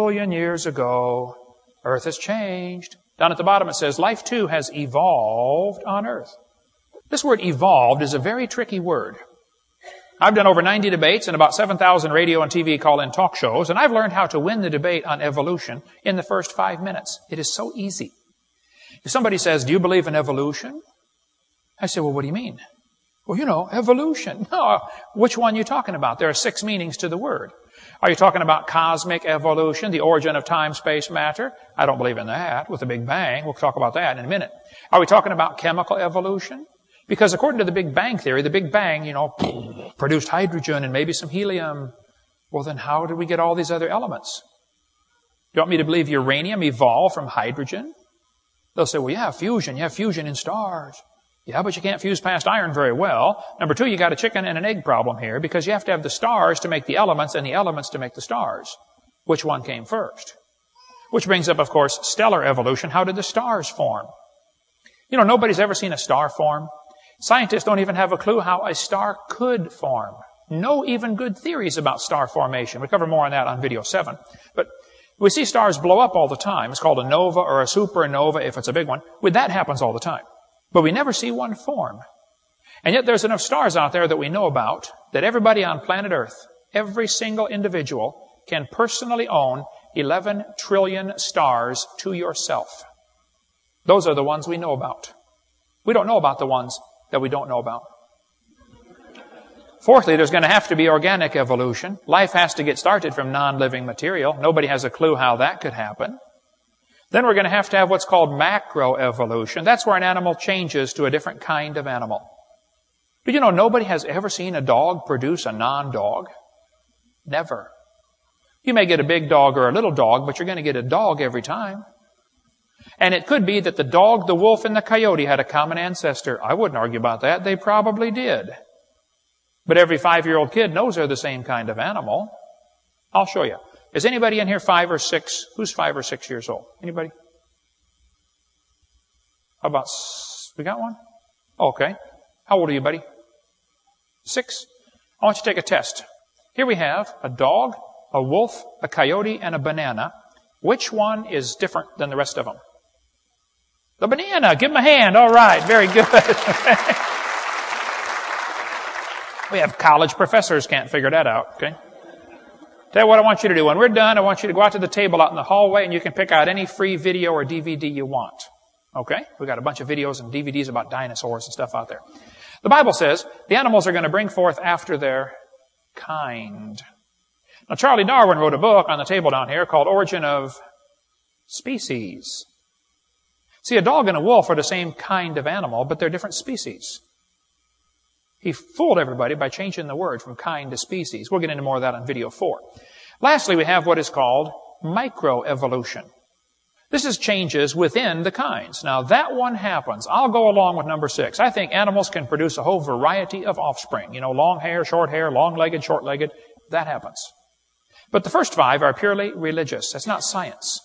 billion years ago, Earth has changed. Down at the bottom it says, life too has evolved on Earth. This word evolved is a very tricky word. I've done over 90 debates and about 7,000 radio and TV call-in talk shows, and I've learned how to win the debate on evolution in the first 5 minutes. It is so easy. If somebody says, do you believe in evolution? I say, well, what do you mean? Well, you know, evolution. No, which one are you talking about? There are 6 meanings to the word. Are you talking about cosmic evolution, the origin of time, space, matter? I don't believe in that, with the Big Bang. We'll talk about that in a minute. Are we talking about chemical evolution? Because according to the Big Bang theory, the Big Bang, produced hydrogen and maybe some helium. Well, then how did we get all these other elements? You want me to believe uranium evolved from hydrogen? They'll say, well, yeah, fusion. You have fusion in stars. Yeah, but you can't fuse past iron very well. Number 2, you got a chicken and an egg problem here because you have to have the stars to make the elements and the elements to make the stars. Which one came first? Which brings up, of course, stellar evolution. How did the stars form? Nobody's ever seen a star form. Scientists don't even have a clue how a star could form. No even good theories about star formation. We cover more on that on video 7. But we see stars blow up all the time. It's called a nova or a supernova if it's a big one. That happens all the time. But we never see one form. And yet there's enough stars out there that we know about that everybody on planet Earth, every single individual, can personally own 11 trillion stars to yourself. Those are the ones we know about. We don't know about the ones that we don't know about. Fourthly, there's going to have to be organic evolution. Life has to get started from non-living material. Nobody has a clue how that could happen. Then we're going to have what's called macroevolution. That's where an animal changes to a different kind of animal. But nobody has ever seen a dog produce a non-dog. Never. You may get a big dog or a little dog, but you're going to get a dog every time. And it could be that the dog, the wolf, and the coyote had a common ancestor. I wouldn't argue about that. They probably did. But every 5-year-old kid knows they're the same kind of animal. I'll show you. Is anybody in here 5 or 6? Who's 5 or 6 years old? Anybody? How about, we got one? Okay. How old are you, buddy? 6? I want you to take a test. Here we have a dog, a wolf, a coyote, and a banana. Which one is different than the rest of them? The banana. Give him a hand. All right. Very good. We have college professors can't figure that out. Okay. Tell you what I want you to do. When we're done, I want you to go out to the table out in the hallway and you can pick out any free video or DVD you want. Okay? We've got a bunch of videos and DVDs about dinosaurs and stuff out there. The Bible says the animals are going to bring forth after their kind. Now, Charlie Darwin wrote a book on the table down here called Origin of Species. See, a dog and a wolf are the same kind of animal, but they're different species. He fooled everybody by changing the word from kind to species. We'll get into more of that on video 4. Lastly, we have what is called microevolution. This is changes within the kinds. Now, that one happens. I'll go along with number 6. I think animals can produce a whole variety of offspring. Long hair, long-legged, short-legged. That happens. But the first 5 are purely religious. That's not science.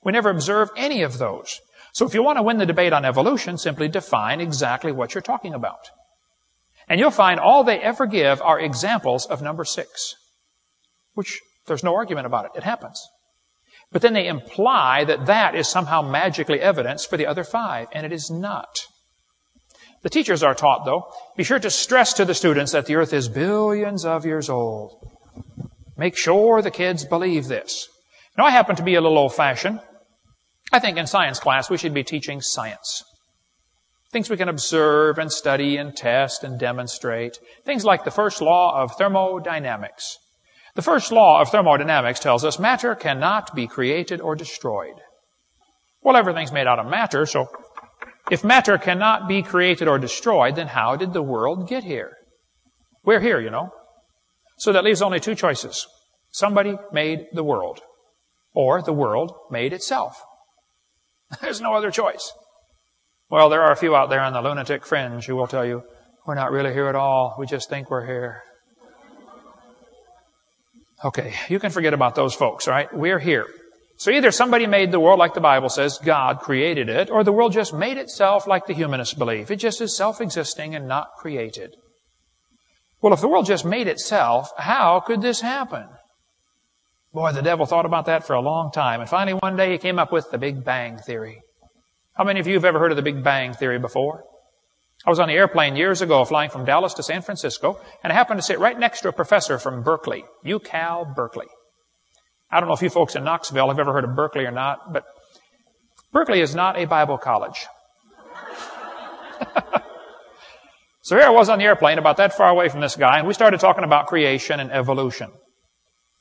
We never observe any of those. So if you want to win the debate on evolution, simply define exactly what you're talking about. And you'll find all they ever give are examples of number 6, which there's no argument about it. It happens. But then they imply that that is somehow magically evidence for the other 5, and it is not. The teachers are taught, though, be sure to stress to the students that the earth is billions of years old. Make sure the kids believe this. Now, I happen to be a little old-fashioned. I think in science class we should be teaching science. Things we can observe and study and test and demonstrate. Things like the first law of thermodynamics. The first law of thermodynamics tells us matter cannot be created or destroyed. Well, everything's made out of matter, so if matter cannot be created or destroyed, then how did the world get here? We're here, So that leaves only 2 choices. Somebody made the world, or the world made itself. There's no other choice. Well, there are a few out there on the lunatic fringe who will tell you, we're not really here at all. We just think we're here. Okay, you can forget about those folks, all right? We're here. So either somebody made the world like the Bible says, God created it, or the world just made itself like the humanists believe. It just is self-existing and not created. Well, if the world just made itself, how could this happen? Boy, the devil thought about that for a long time. And finally, one day, he came up with the Big Bang Theory. How many of you have ever heard of the Big Bang Theory before? I was on the airplane years ago flying from Dallas to San Francisco, and I happened to sit right next to a professor from Berkeley, UCal Berkeley. I don't know if you folks in Knoxville have ever heard of Berkeley or not, but Berkeley is not a Bible college. So here I was on the airplane about that far away from this guy, and we started talking about creation and evolution.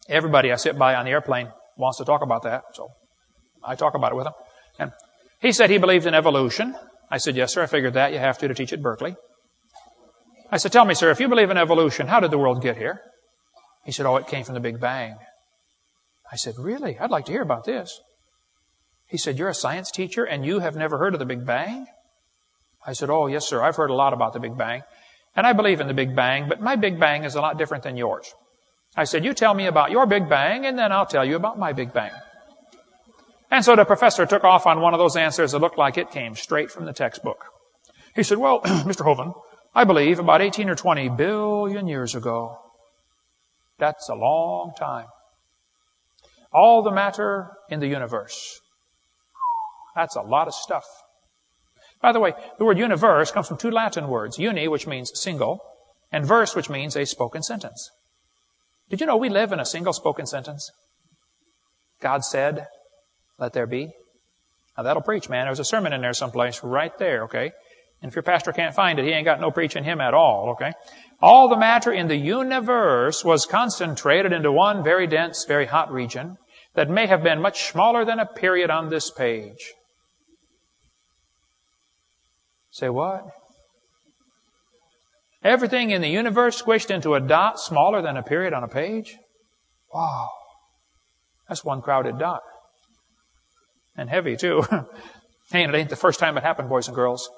Everybody I sit by on the airplane wants to talk about that, so I talk about it with him. And he said he believed in evolution. I said, yes, sir, I figured that. You have to teach at Berkeley. I said, tell me, sir, if you believe in evolution, how did the world get here? He said, oh, it came from the Big Bang. I said, really? I'd like to hear about this. He said, you're a science teacher and you have never heard of the Big Bang? I said, oh, yes, sir, I've heard a lot about the Big Bang. And I believe in the Big Bang, but my Big Bang is a lot different than yours. I said, you tell me about your Big Bang, and then I'll tell you about my Big Bang. And so the professor took off on one of those answers that looked like it came straight from the textbook. He said, well, Mr. Hovind, I believe about 18 or 20 billion years ago. That's a long time. All the matter in the universe. That's a lot of stuff. By the way, the word universe comes from two Latin words, uni, which means single, and verse, which means a spoken sentence. Did you know we live in a single spoken sentence? God said, let there be. Now that'll preach, man. There's a sermon in there someplace right there, okay? And if your pastor can't find it, he ain't got no preach in him at all, okay? All the matter in the universe was concentrated into one very dense, very hot region that may have been much smaller than a period on this page. Say what? Everything in the universe squished into a dot smaller than a period on a page? Wow. That's one crowded dot. And heavy, too. Hey, and it ain't the first time it happened, boys and girls.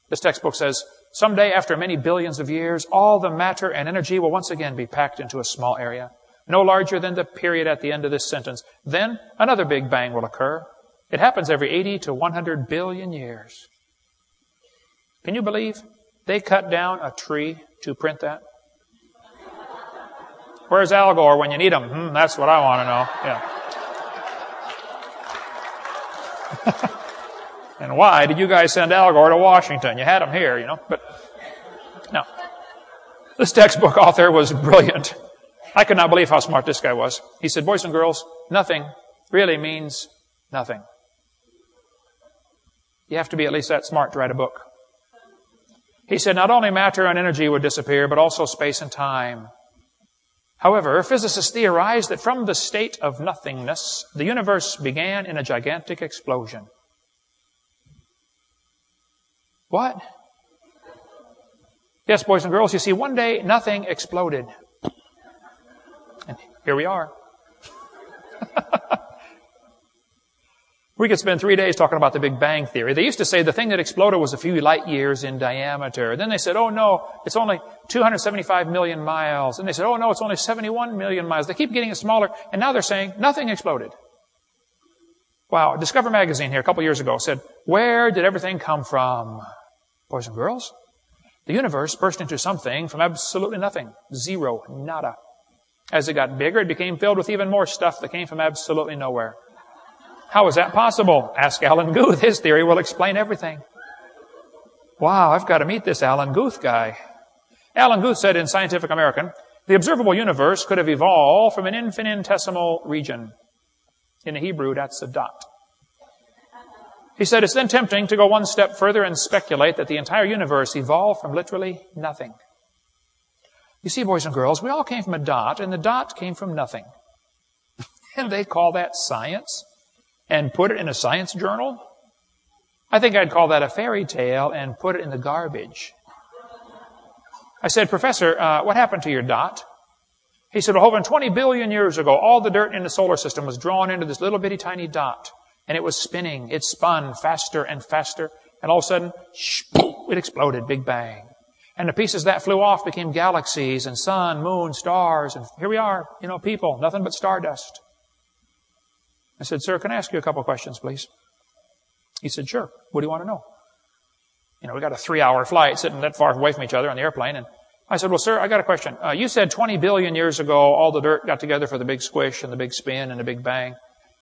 This textbook says, someday after many billions of years, all the matter and energy will once again be packed into a small area, no larger than the period at the end of this sentence. Then another Big Bang will occur. It happens every 80 to 100 billion years. Can you believe they cut down a tree to print that? Where's Al Gore when you need him? That's what I want to know. Yeah. And why did you guys send Al Gore to Washington? You had him here, you know. But no. This textbook author was brilliant. I could not believe how smart this guy was. He said, boys and girls, nothing really means nothing. You have to be at least that smart to write a book. He said not only matter and energy would disappear, but also space and time. However, physicists theorized that from the state of nothingness, the universe began in a gigantic explosion. What? Yes, boys and girls, you see, one day nothing exploded. And here we are. We could spend 3 days talking about the Big Bang Theory. They used to say the thing that exploded was a few light years in diameter. Then they said, oh no, it's only 275 million miles. And they said, oh no, it's only 71 million miles. They keep getting it smaller, and now they're saying nothing exploded. Wow, Discover magazine here a couple years ago said, where did everything come from? Boys and girls, the universe burst into something from absolutely nothing. Zero, nada. As it got bigger, it became filled with even more stuff that came from absolutely nowhere. How is that possible? Ask Alan Guth. His theory will explain everything. Wow, I've got to meet this Alan Guth guy. Alan Guth said in Scientific American, the observable universe could have evolved from an infinitesimal region. In the Hebrew, that's a dot. He said it's then tempting to go one step further and speculate that the entire universe evolved from literally nothing. You see, boys and girls, we all came from a dot, and the dot came from nothing. And they call that science? And put it in a science journal? I think I'd call that a fairy tale and put it in the garbage. I said, Professor, what happened to your dot? He said, well, Hovind, 20 billion years ago, all the dirt in the solar system was drawn into this little bitty tiny dot. And it was spinning. It spun faster and faster. And all of a sudden, it exploded. Big bang. And the pieces that flew off became galaxies and sun, moon, stars. And here we are, people, nothing but stardust. I said, sir, can I ask you a couple of questions, please? He said, sure. What do you want to know? We got a 3-hour flight sitting that far away from each other on the airplane. And I said, well, sir, I got a question. You said 20 billion years ago, all the dirt got together for the big squish and the big spin and the big bang.